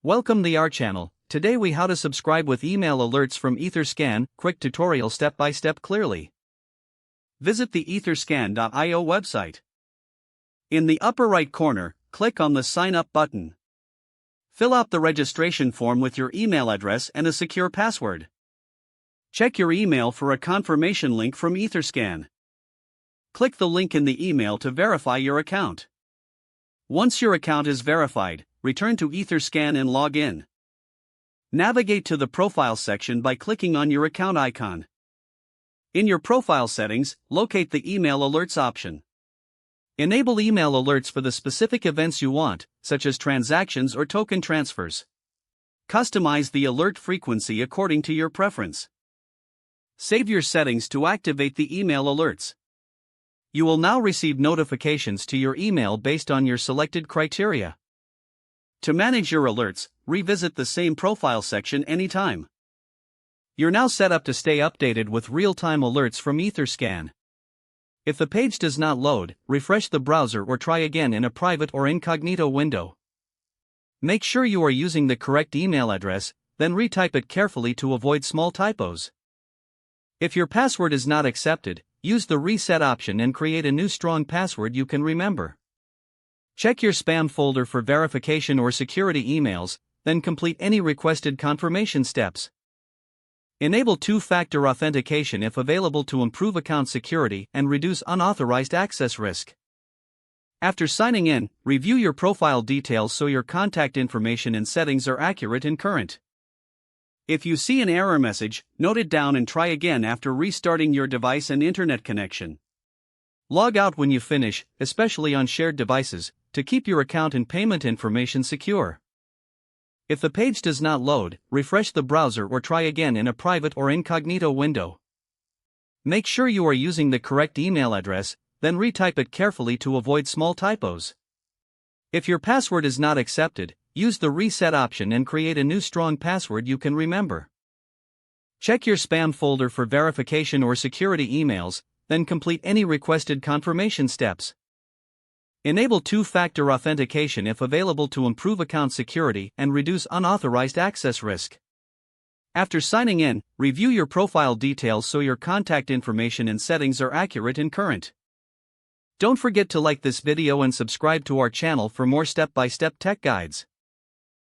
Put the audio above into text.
Welcome to our channel. Today we how to subscribe with email alerts from Etherscan, quick tutorial step by step clearly. Visit the etherscan.io website. In the upper right corner, click on the sign up button. Fill out the registration form with your email address and a secure password. Check your email for a confirmation link from Etherscan. Click the link in the email to verify your account. Once your account is verified, return to Etherscan and log in. Navigate to the Profile section by clicking on your account icon. In your profile settings, locate the Email Alerts option. Enable email alerts for the specific events you want, such as transactions or token transfers. Customize the alert frequency according to your preference. Save your settings to activate the email alerts. You will now receive notifications to your email based on your selected criteria. To manage your alerts, revisit the same profile section anytime. You're now set up to stay updated with real-time alerts from Etherscan. If the page does not load, refresh the browser or try again in a private or incognito window. Make sure you are using the correct email address, then retype it carefully to avoid small typos. If your password is not accepted, use the reset option and create a new strong password you can remember. Check your spam folder for verification or security emails, then complete any requested confirmation steps. Enable two-factor authentication if available to improve account security and reduce unauthorized access risk. After signing in, review your profile details so your contact information and settings are accurate and current. If you see an error message, note it down and try again after restarting your device and internet connection. Log out when you finish, especially on shared devices, to keep your account and payment information secure. If the page does not load, refresh the browser or try again in a private or incognito window. Make sure you are using the correct email address, then retype it carefully to avoid small typos. If your password is not accepted, use the reset option and create a new strong password you can remember. Check your spam folder for verification or security emails, then complete any requested confirmation steps. Enable two-factor authentication if available to improve account security and reduce unauthorized access risk. After signing in, review your profile details so your contact information and settings are accurate and current. Don't forget to like this video and subscribe to our channel for more step-by-step tech guides.